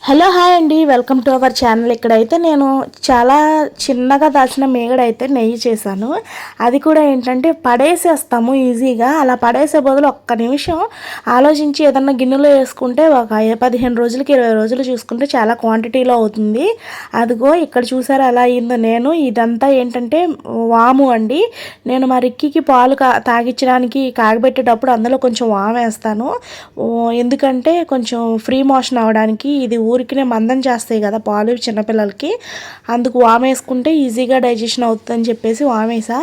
Hello hi అండి, welcome to our channel. ఇక్కడైతే నేను చాలా చిన్నగా దాచిన మేగడ అయితే నెయ్యి చేశాను. అది కూడా ఏంటంటే పడేసేస్తాము ఈజీగా. అలా పడేసే బదులు ఒక్క నిమిషం ఆలోచించి ఏదన్నా గిన్నెలో వేసుకుంటే ఒక 15 రోజులకి 20 రోజులు చూసుకుంటే చాలా క్వాంటిటీలో అవుతుంది. అదిగో ఇక్కడ చూసారా ఎలా అయిందో. నేను ఇదంతా ఏంటంటే వాము అండి. నేను మా రిక్కికి పాలు తాగించడానికి కాగబెట్టేటప్పుడు అందులో కొంచెం వాము వేస్తాను. ఎందుకంటే కొంచెం ఫ్రీ మోషన్ అవ్వడానికి. ఇది ఊరికినే మందం చేస్తాయి కదా పాలు చిన్నపిల్లలకి, అందుకు వామేసుకుంటే ఈజీగా డైజెషన్ అవుతుందని చెప్పేసి వామేసా.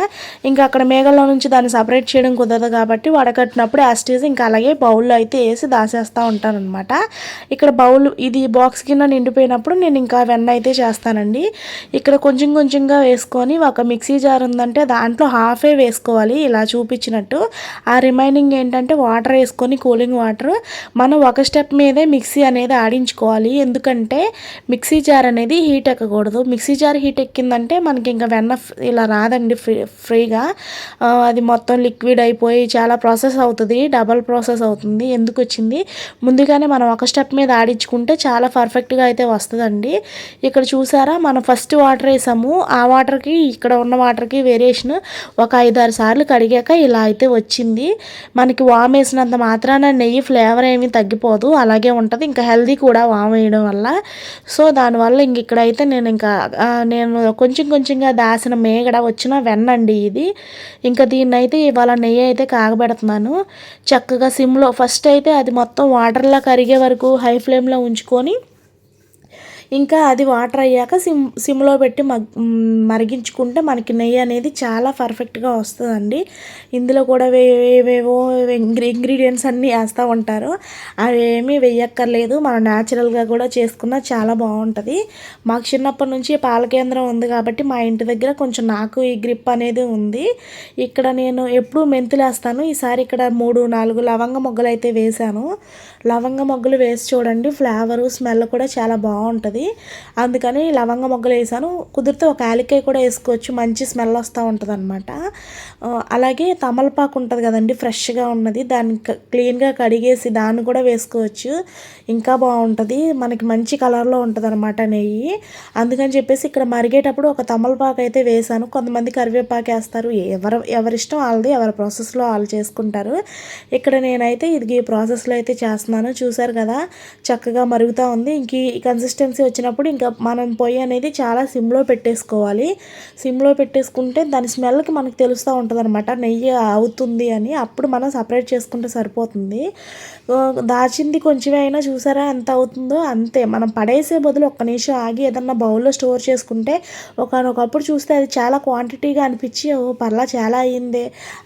ఇంకా అక్కడ మేఘల్లో నుంచి దాన్ని సపరేట్ చేయడం కుదరదు కాబట్టి వడకట్టినప్పుడు యాస్టీజ్ ఇంకా అలాగే బౌల్లో అయితే వేసి దాసేస్తూ ఉంటాను అనమాట. ఇక్కడ బౌల్ ఇది బాక్స్ కింద నిండిపోయినప్పుడు నేను ఇంకా వెన్న అయితే చేస్తానండి. ఇక్కడ కొంచెం కొంచెంగా వేసుకొని ఒక మిక్సీ జార్ ఉందంటే దాంట్లో హాఫే వేసుకోవాలి ఇలా చూపించినట్టు. ఆ రిమైనింగ్ ఏంటంటే వాటర్ వేసుకొని కూలింగ్ వాటర్ మనం ఒక స్టెప్ మీదే మిక్సీ అనేది ఆడించుకోవాలి. ఎందుకంటే మిక్సీ జార్ అనేది హీట్ ఎక్కకూడదు. మిక్సీ జార్ హీట్ ఎక్కిందంటే మనకి ఇంకా వెన్న ఇలా రాదండి ఫ్రీగా. అది మొత్తం లిక్విడ్ అయిపోయి చాలా ప్రాసెస్ అవుతుంది, డబల్ ప్రాసెస్ అవుతుంది. ఎందుకు వచ్చింది ముందుగానే మనం ఒక స్టెప్ మీద ఆడించుకుంటే చాలా పర్ఫెక్ట్గా అయితే వస్తుందండి. ఇక్కడ చూసారా మనం ఫస్ట్ వాటర్ వేసాము, ఆ వాటర్కి ఇక్కడ ఉన్న వాటర్కి వేరియేషన్ ఒక 5-6 సార్లు కడిగాక ఇలా అయితే వచ్చింది. మనకి వామ్ వేసినంత మాత్రాన నెయ్యి ఫ్లేవర్ ఏమీ తగ్గిపోదు, అలాగే ఉంటుంది. ఇంకా హెల్దీ కూడా వామ్ వేయడం వల్ల. సో దానివల్ల ఇంక ఇక్కడైతే నేను కొంచెం కొంచెంగా దాసిన మేగడ వచ్చిన వెన్నండి ఇది. ఇంకా దీన్ని అయితే ఇవాళ నెయ్యి అయితే కాగబెడుతున్నాను చక్కగా సిమ్లో. ఫస్ట్ అయితే అది మొత్తం వాటర్లా కరిగే వరకు హై ఫ్లేమ్లో ఉంచుకొని ఇంకా అది వాటర్ అయ్యాక సిమ్లో పెట్టి మరిగించుకుంటే మనకి నెయ్యి అనేది చాలా పర్ఫెక్ట్గా వస్తుందండి. ఇందులో కూడా ఏవేవో ఇంగ్రీడియంట్స్ అన్నీ వేస్తూ ఉంటారు, అవి ఏమీ వేయక్కర్లేదు. మనం న్యాచురల్గా కూడా చేసుకున్న చాలా బాగుంటుంది. మాకు చిన్నప్పటి నుంచి పాల కేంద్రం ఉంది కాబట్టి మా ఇంటి దగ్గర కొంచెం నాకు ఈ గ్రిప్ అనేది ఉంది. ఇక్కడ నేను ఎప్పుడూ మెంతులు వేస్తాను. ఈసారి ఇక్కడ 3-4 లవంగ మొగ్గలు అయితే వేశాను. లవంగ మొగ్గలు వేసి చూడండి, ఫ్లేవరు స్మెల్ కూడా చాలా బాగుంటుంది. అందుకని లవంగ మొగ్గలు వేసాను. కుదిరితే ఒక యాలక్కాయ కూడా వేసుకోవచ్చు, మంచి స్మెల్ వస్తూ ఉంటుంది అనమాట. అలాగే తమలపాకు ఉంటుంది కదండి ఫ్రెష్గా ఉన్నది, దాన్ని క్లీన్గా కడిగేసి దాన్ని కూడా వేసుకోవచ్చు, ఇంకా బాగుంటుంది. మనకి మంచి కలర్లో ఉంటుంది అనమాట నెయ్యి. అందుకని చెప్పేసి ఇక్కడ మరిగేటప్పుడు ఒక తమలపాకు అయితే వేసాను. కొంతమంది కరివేపాకు వేస్తారు, ఎవరిష్టం వాళ్ళది, ఎవరి ప్రాసెస్లో వాళ్ళు చేసుకుంటారు. ఇక్కడ నేనైతే ఇది ఈ ప్రాసెస్లో అయితే చేస్తున్నాను. చూసారు కదా చక్కగా మరుగుతూ ఉంది. ఇంక ఈ కన్సిస్టెన్సీ వచ్చినప్పుడు ఇంకా మనం పొయ్యి అనేది చాలా సిమ్లో పెట్టేసుకోవాలి. సిమ్లో పెట్టేసుకుంటే దాని స్మెల్కి మనకు తెలుస్తూ ఉంటుంది అనమాట నెయ్యి అవుతుంది అని. అప్పుడు మనం సపరేట్ చేసుకుంటే సరిపోతుంది. దాచింది కొంచెమే అయినా చూసారా ఎంత అవుతుందో అంతే. మనం పడేసే బదులు ఒక్క నిమిషం ఆగి ఏదన్నా బౌల్లో స్టోర్ చేసుకుంటే ఒకనొకప్పుడు చూస్తే అది చాలా క్వాంటిటీగా అనిపించి పర్లా చాలా అయ్యిందే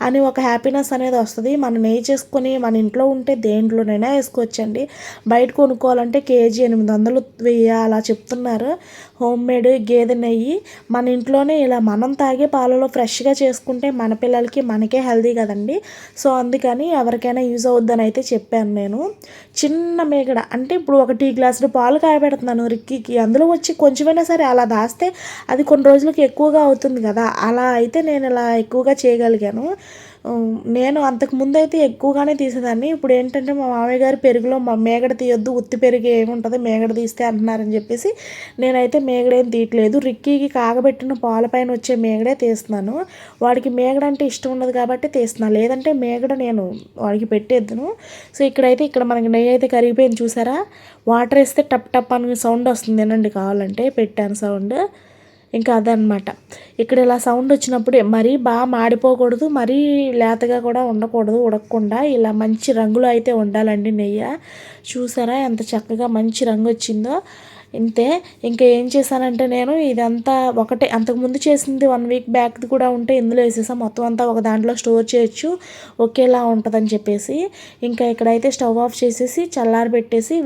అని ఒక హ్యాపీనెస్ అనేది వస్తుంది. మనం నెయ్యి చేసుకొని మన ఇంట్లో ఉంటే దేంట్లోనైనా వేసుకోవచ్చండి. బయట కొనుక్కోవాలంటే కేజీ 800 1000 అలా చెప్తున్నారు. హోమ్ మేడ్ గేదె నెయ్యి మన ఇంట్లోనే ఇలా మనం తాగే పాలలో ఫ్రెష్గా చేసుకుంటే మన పిల్లలకి మనకే హెల్దీ కదండి. సో అందుకని ఎవరికైనా యూజ్ అవుద్దని అయితే చెప్పాను నేను. చిన్న మేగడ అంటే ఇప్పుడు ఒక టీ గ్లాసులు పాలు కాయబెడుతున్నాను రిక్కీకి, అందులో వచ్చి కొంచెమైనా సరే అలా దాస్తే అది కొన్ని రోజులకి ఎక్కువగా అవుతుంది కదా. అలా అయితే నేను ఇలా ఎక్కువగా చేయగలిగాను. నేను అంతకుముందు అయితే ఎక్కువగానే తీసేదాన్ని. ఇప్పుడు ఏంటంటే మా మామయ్య గారు పెరుగులో మేగడ తీయొద్దు, ఉత్తి పెరుగు ఏముంటుంది మేగడ తీస్తే అంటున్నారని చెప్పేసి నేనైతే మేగడేం తీయట్లేదు. రిక్కీకి కాగబెట్టిన పాలపైన వచ్చే మేగడే తీస్తున్నాను. వాడికి మేగడ అంటే ఇష్టం ఉండదు కాబట్టి తీస్తున్నాను, లేదంటే మేగడ నేను వాడికి పెట్టేద్దును. సో ఇక్కడ మనకి నెయ్యి అయితే కరిగిపోయింది చూసారా. వాటర్ వేస్తే టప్ టప్ అని సౌండ్ వస్తుంది ఏనండి, కావాలంటే పెట్టాను సౌండ్. ఇంకా అదనమాట. ఇక్కడ ఇలా సౌండ్ వచ్చినప్పుడే మరీ బాగా మాడిపోకూడదు, మరీ లేతగా కూడా ఉండకూడదు, ఉడకకుండా ఇలా మంచి రంగులో అయితే ఉండాలండి నెయ్యి. చూసారా ఎంత చక్కగా మంచి రంగు వచ్చిందో. ఇంతే. ఇంకా ఏం చేశానంటే నేను ఇదంతా ఒకటే అంతకుముందు చేసింది 1 వీక్ బ్యాక్ది కూడా ఉంటే ఇందులో వేసేసాను. మొత్తం అంతా ఒక దాంట్లో స్టోర్ చేయొచ్చు, ఒకేలా ఉంటుందని చెప్పేసి. ఇంకా ఇక్కడైతే స్టవ్ ఆఫ్ చేసేసి చల్లారబెట్టేసి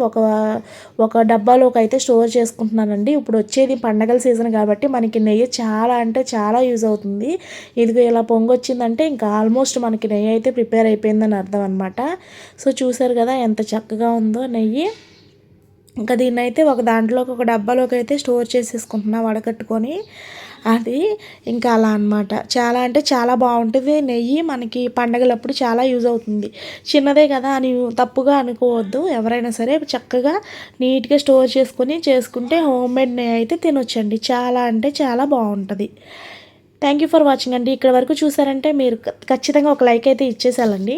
ఒక డబ్బాలోకి అయితే స్టోర్ చేసుకుంటున్నానండి. ఇప్పుడు వచ్చేది పండగల సీజన్ కాబట్టి మనకి నెయ్యి చాలా అంటే చాలా యూజ్ అవుతుంది. ఇదిగో ఇలా పొంగొచ్చిందంటే ఇంకా ఆల్మోస్ట్ మనకి నెయ్యి అయితే ప్రిపేర్ అయిపోయిందని అర్థం అనమాట. సో చూసారు కదా ఎంత చక్కగా ఉందో నెయ్యి. ఇంకా దీన్నైతే ఒక దాంట్లోకి ఒక డబ్బాలోకి అయితే స్టోర్ చేసేసుకుంటున్నా వడకట్టుకొని. అది ఇంకా అలా అనమాట. చాలా అంటే చాలా బాగుంటుంది. నెయ్యి మనకి పండగలప్పుడు చాలా యూజ్ అవుతుంది. చిన్నదే కదా అని తప్పుగా అనుకోవద్దు. ఎవరైనా సరే చక్కగా నీట్గా స్టోర్ చేసుకుంటే హోమ్ మేడ్ నెయ్యి అయితే తినొచ్చండి. చాలా అంటే చాలా బాగుంటుంది. థ్యాంక్ యూ ఫర్ వాచింగ్ అండి. ఇక్కడ వరకు చూసారంటే మీరు ఖచ్చితంగా ఒక లైక్ అయితే ఇచ్చేసేయాలండి.